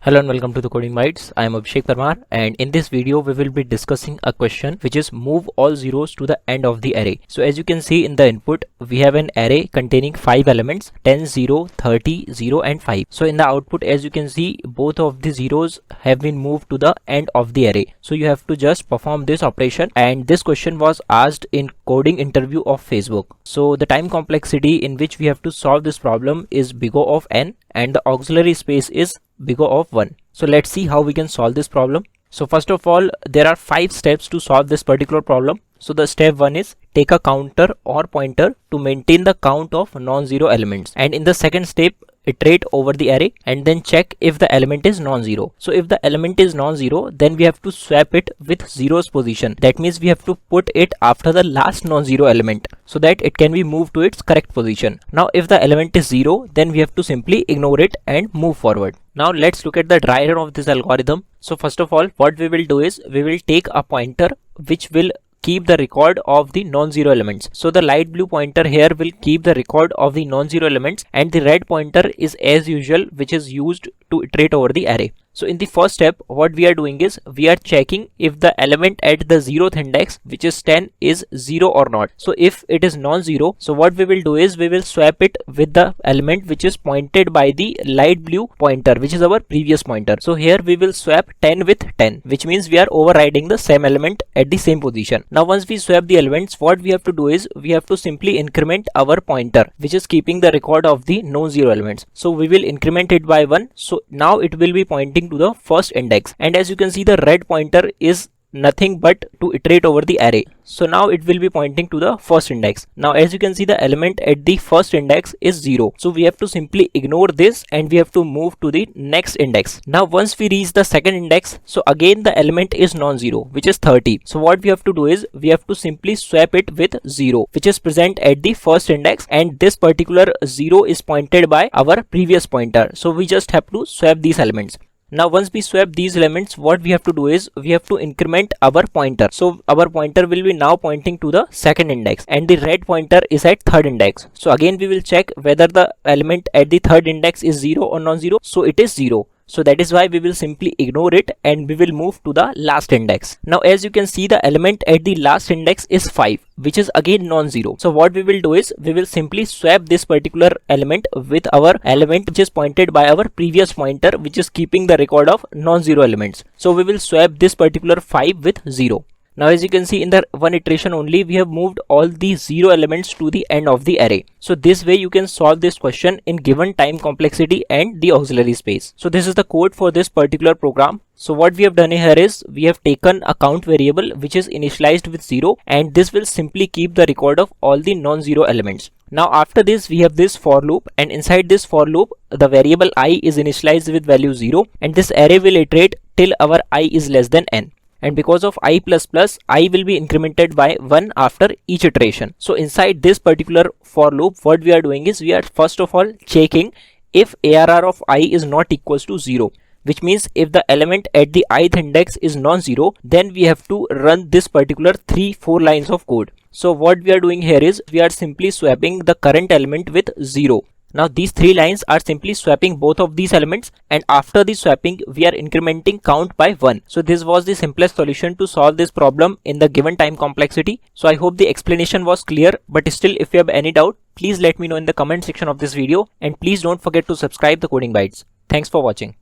Hello and welcome to the Coding Bytes. I am Abhishek Parmar, and in this video we will be discussing a question which is move all zeros to the end of the array. So as you can see in the input, we have an array containing 5 elements 10, 0, 30, 0 and 5. So in the output, as you can see, both of the zeros have been moved to the end of the array. So you have to just perform this operation, and this question was asked in coding interview of Facebook. So the time complexity in which we have to solve this problem is big O of n, and the auxiliary space is big O of 1. So let's see how we can solve this problem. So first of all, there are 5 steps to solve this particular problem. So the step 1 is take a counter or pointer to maintain the count of non-zero elements, and in the second step iterate over the array and then check if the element is non-zero. So if the element is non-zero, then we have to swap it with zero's position. That means we have to put it after the last non-zero element so that it can be moved to its correct position. Now if the element is 0, then we have to simply ignore it and move forward. Now let's look at the dry run of this algorithm. So first of all, what we will do is we will take a pointer which will keep the record of the non-zero elements. So the light blue pointer here will keep the record of the non-zero elements, and the red pointer is as usual, which is used to iterate over the array. So in the first step, what we are doing is we are checking if the element at the 0th index, which is 10, is 0 or not. So if it is non-zero, so what we will do is we will swap it with the element which is pointed by the light blue pointer, which is our previous pointer. So here we will swap 10 with 10, which means we are overriding the same element at the same position. Now once we swap the elements, what we have to do is we have to simply increment our pointer, which is keeping the record of the non-zero elements. So we will increment it by 1. So now it will be pointing to the first index, and as you can see, the red pointer is nothing but to iterate over the array. So now it will be pointing to the first index. Now as you can see, the element at the first index is 0. So we have to simply ignore this and we have to move to the next index. Now once we reach the second index, so again the element is non-zero, which is 30. So what we have to do is we have to simply swap it with 0, which is present at the first index, and this particular 0 is pointed by our previous pointer. So we just have to swap these elements. Now once we swap these elements, what we have to do is we have to increment our pointer. So our pointer will be now pointing to the second index, and the red pointer is at third index. So again we will check whether the element at the third index is 0 or non-zero. So it is 0. So that is why we will simply ignore it and we will move to the last index. Now as you can see, the element at the last index is 5, which is again non-zero. So what we will do is we will simply swap this particular element with our element which is pointed by our previous pointer, which is keeping the record of non-zero elements. So we will swap this particular 5 with 0. Now as you can see, in the one iteration only, we have moved all the 0 elements to the end of the array. So this way you can solve this question in given time complexity and the auxiliary space. So this is the code for this particular program. So what we have done here is we have taken a count variable which is initialized with 0, and this will simply keep the record of all the non-zero elements. Now after this we have this for loop, and inside this for loop the variable I is initialized with value 0, and this array will iterate till our I is less than n. And because of I++, I will be incremented by 1 after each iteration. So inside this particular for loop, what we are doing is we are first of all checking if ARR of I is not equals to 0, which means if the element at the ith index is non-zero, then we have to run this particular 3-4 lines of code. So what we are doing here is we are simply swapping the current element with 0. Now these 3 lines are simply swapping both of these elements, and after the swapping we are incrementing count by 1. So this was the simplest solution to solve this problem in the given time complexity. So I hope the explanation was clear, but still if you have any doubt, please let me know in the comment section of this video, and please don't forget to subscribe the Coding Bytes. Thanks for watching.